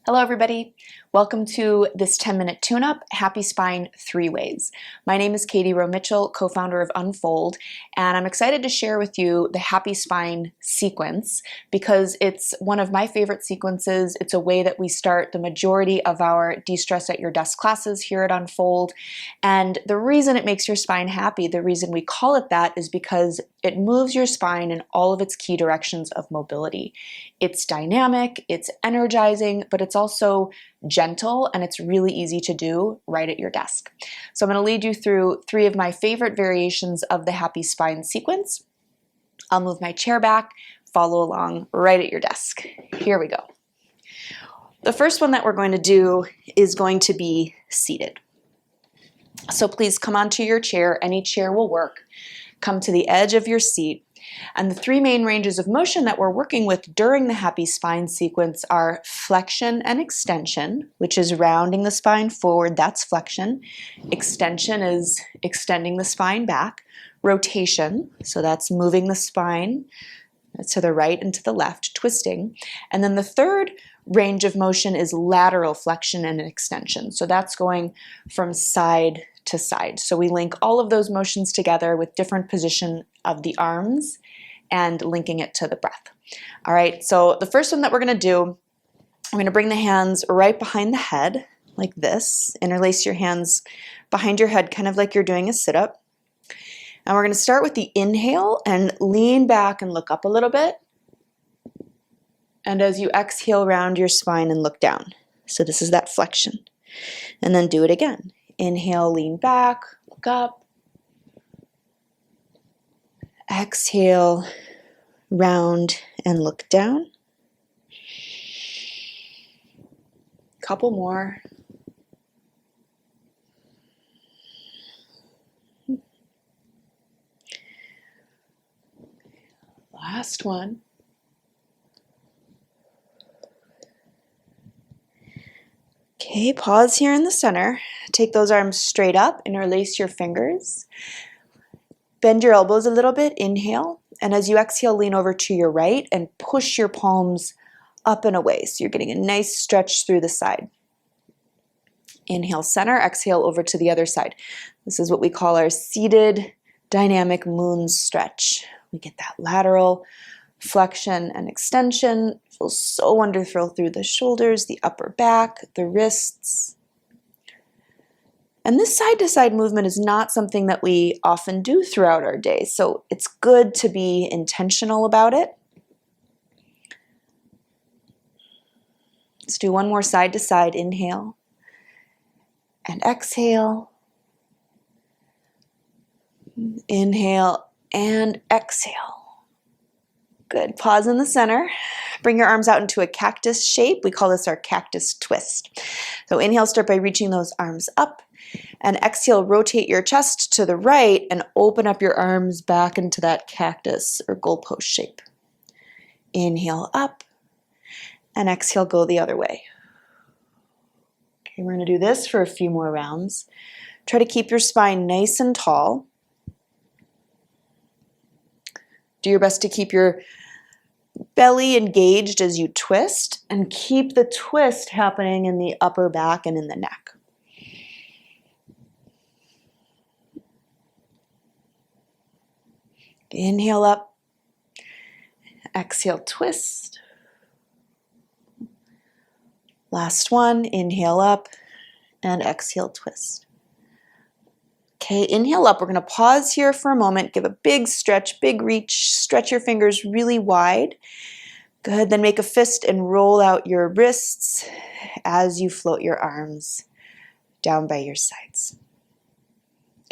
Hello everybody, welcome to this 10-minute tune-up, Happy Spine 3 Ways. My name is Katie Rowe Mitchell, co-founder of Unfold, and I'm excited to share with you the Happy Spine sequence because it's one of my favorite sequences. It's a way that we start the majority of our De-Stress at Your Desk classes here at Unfold, and the reason it makes your spine happy, the reason we call it that, is because it moves your spine in all of its key directions of mobility. It's dynamic, it's energizing, but it's also gentle and it's really easy to do right at your desk. So I'm going to lead you through 3 of my favorite variations of the Happy Spine sequence. I'll move my chair back, follow along right at your desk. Here we go. The first one that we're going to do is going to be seated. So please come onto your chair, any chair will work. Come to the edge of your seat. And the 3 main ranges of motion that we're working with during the Happy Spine sequence are flexion and extension, which is rounding the spine forward, that's flexion. Extension is extending the spine back. Rotation, so that's moving the spine to the right and to the left, twisting. And then the third range of motion is lateral flexion and extension. So that's going from side to side. So we link all of those motions together with different position of the arms and linking it to the breath. All right, so the first one that we're going to do, I'm going to bring the hands right behind the head like this. Interlace your hands behind your head, kind of like you're doing a sit-up. And we're going to start with the inhale and lean back and look up a little bit. And as you exhale, round your spine and look down. So this is that flexion. And then do it again. Inhale, lean back, look up. Exhale, round and look down. Couple more. Last one. Okay, pause here in the center. Take those arms straight up, interlace your fingers. Bend your elbows a little bit, inhale. And as you exhale, lean over to your right and push your palms up and away. So you're getting a nice stretch through the side. Inhale, center, exhale over to the other side. This is what we call our seated dynamic moon stretch. We get that lateral flexion and extension. Feels so wonderful through the shoulders, the upper back, the wrists. And this side-to-side movement is not something that we often do throughout our day, so it's good to be intentional about it. Let's do one more side-to-side inhale and exhale. Inhale and exhale. Good. Pause in the center. Bring your arms out into a cactus shape. We call this our cactus twist. So inhale, start by reaching those arms up. And exhale, rotate your chest to the right and open up your arms back into that cactus or goalpost shape. Inhale up and exhale, go the other way. Okay, we're going to do this for a few more rounds. Try to keep your spine nice and tall. Do your best to keep your belly engaged as you twist and keep the twist happening in the upper back and in the neck. Inhale up, exhale, twist. Last one, inhale up and exhale, twist. Okay, inhale up. We're going to pause here for a moment, give a big stretch, big reach, stretch your fingers really wide. Good, then make a fist and roll out your wrists as you float your arms down by your sides.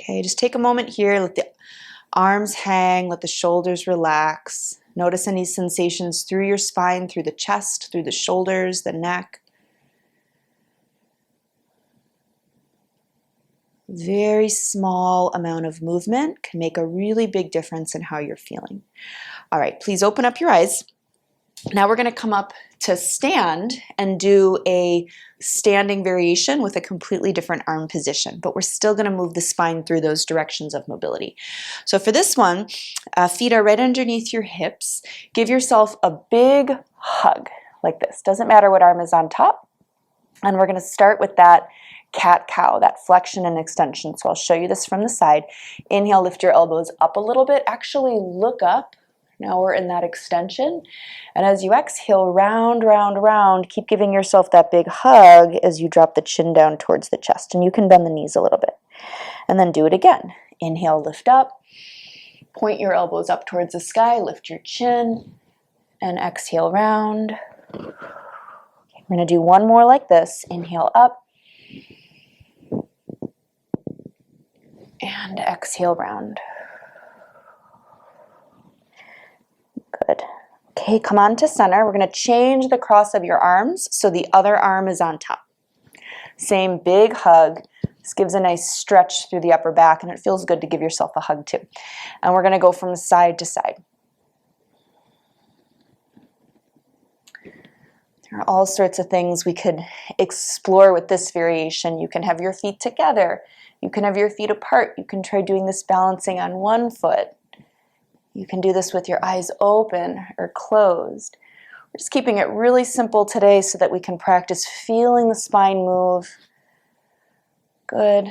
Okay, just take a moment here, let the arms hang, let the shoulders relax. Notice any sensations through your spine, through the chest, through the shoulders, the neck. Very small amount of movement can make a really big difference in how you're feeling. All right, please open up your eyes. Now we're going to come up to stand and do a standing variation with a completely different arm position, but we're still going to move the spine through those directions of mobility. So for this one, feet are right underneath your hips. Give yourself a big hug like this. Doesn't matter what arm is on top. And we're going to start with that cat-cow, that flexion and extension. So I'll show you this from the side. Inhale, lift your elbows up a little bit. Actually, look up. Now we're in that extension. And as you exhale, round, round, round, keep giving yourself that big hug as you drop the chin down towards the chest. And you can bend the knees a little bit. And then do it again. Inhale, lift up. Point your elbows up towards the sky. Lift your chin. And exhale, round. We're going to do one more like this. Inhale up. And exhale, round. Good. Okay, come on to center. We're going to change the cross of your arms so the other arm is on top. Same big hug. This gives a nice stretch through the upper back, and it feels good to give yourself a hug too. And we're going to go from side to side. There are all sorts of things we could explore with this variation. You can have your feet together. You can have your feet apart. You can try doing this balancing on one foot. You can do this with your eyes open or closed. We're just keeping it really simple today so that we can practice feeling the spine move. Good.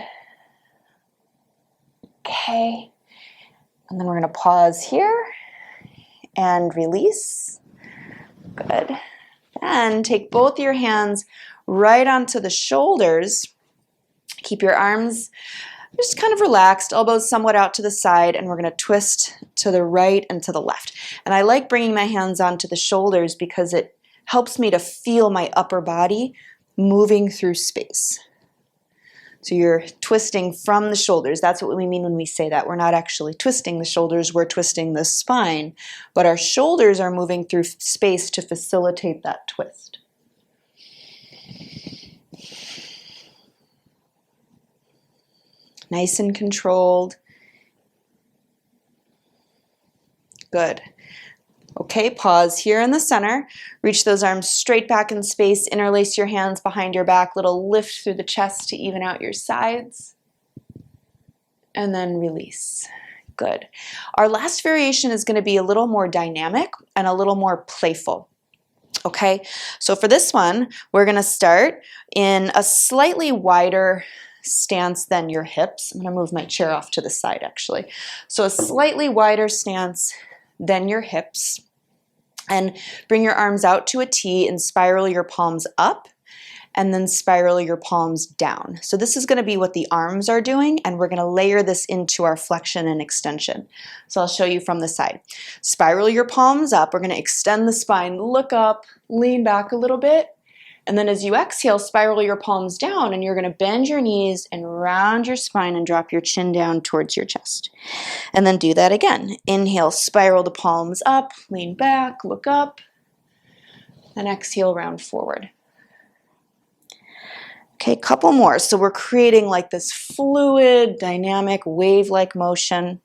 Okay. And then we're going to pause here and release. Good. And take both your hands right onto the shoulders. Keep your arms just kind of relaxed, elbows somewhat out to the side, and we're going to twist to the right and to the left. And I like bringing my hands onto the shoulders because it helps me to feel my upper body moving through space. So you're twisting from the shoulders. That's what we mean when we say that. We're not actually twisting the shoulders, we're twisting the spine. But our shoulders are moving through space to facilitate that twist. Nice and controlled. Good. Okay, pause here in the center. Reach those arms straight back in space. Interlace your hands behind your back. Little lift through the chest to even out your sides. And then release. Good. Our last variation is going to be a little more dynamic and a little more playful. Okay, so for this one, we're going to start in a slightly wider stance than your hips. I'm going to move my chair off to the side actually. So a slightly wider stance than your hips. And bring your arms out to a T and spiral your palms up and then spiral your palms down. So this is going to be what the arms are doing, and we're going to layer this into our flexion and extension. So I'll show you from the side. Spiral your palms up. We're going to extend the spine, look up, lean back a little bit. And then as you exhale, spiral your palms down, and you're going to bend your knees and round your spine and drop your chin down towards your chest. And then do that again. Inhale, spiral the palms up, lean back, look up, and exhale, round forward. Okay, couple more. So we're creating like this fluid, dynamic, wave-like motion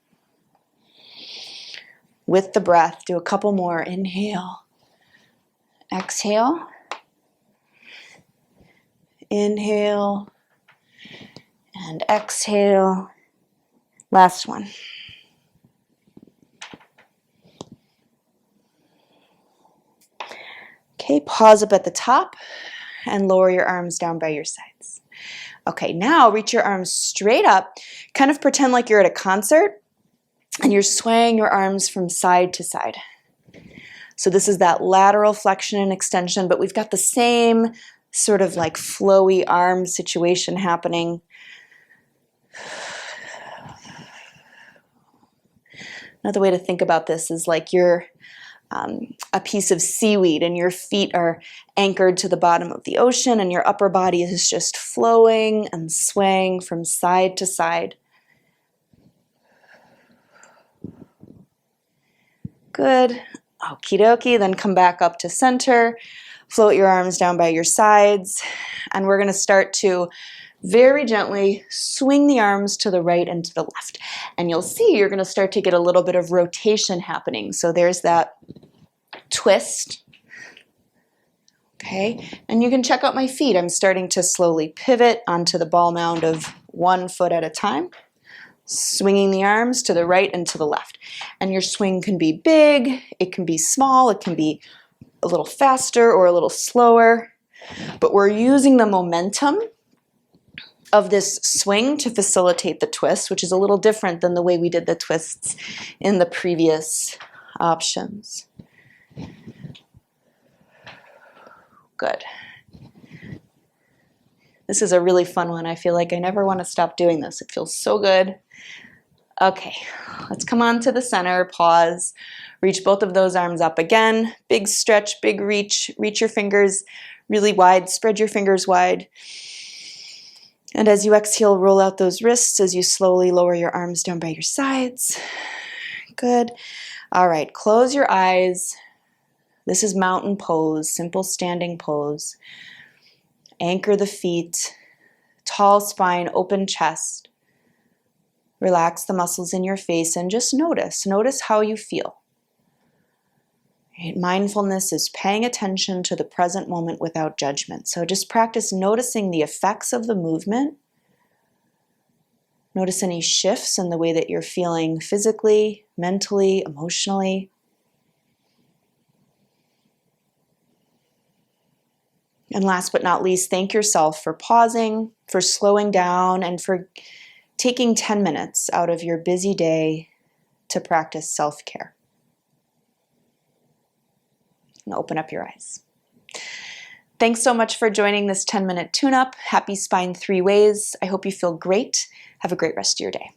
with the breath. Do a couple more. Inhale, exhale. Inhale and exhale. Last one. Okay, pause up at the top and lower your arms down by your sides. Okay, now reach your arms straight up. Kind of pretend like you're at a concert and you're swaying your arms from side to side. So this is that lateral flexion and extension, but we've got the same sort of like flowy arm situation happening. Another way to think about this is like you're a piece of seaweed and your feet are anchored to the bottom of the ocean and your upper body is just flowing and swaying from side to side. Good. Okie dokie. Then come back up to center. Float your arms down by your sides, and we're going to start to very gently swing the arms to the right and to the left. And you'll see you're going to start to get a little bit of rotation happening. So there's that twist. Okay, and you can check out my feet. I'm starting to slowly pivot onto the ball mound of one foot at a time, swinging the arms to the right and to the left. And your swing can be big, it can be small, it can be a little faster or a little slower. But we're using the momentum of this swing to facilitate the twist, which is a little different than the way we did the twists in the previous options. Good. This is a really fun one. I feel like I never want to stop doing this. It feels so good. Okay, let's come on to the center, pause, reach both of those arms up again. Big stretch, big reach. Reach your fingers really wide, spread your fingers wide. And as you exhale, roll out those wrists as you slowly lower your arms down by your sides. Good. All right, close your eyes. This is mountain pose, simple standing pose. Anchor the feet, tall spine, open chest. Relax the muscles in your face and just notice. Notice how you feel. Right? Mindfulness is paying attention to the present moment without judgment. So just practice noticing the effects of the movement. Notice any shifts in the way that you're feeling physically, mentally, emotionally. And last but not least, thank yourself for pausing, for slowing down, and for taking 10 minutes out of your busy day to practice self-care. And open up your eyes. Thanks so much for joining this 10-minute tune-up. Happy Spine 3 Ways. I hope you feel great. Have a great rest of your day.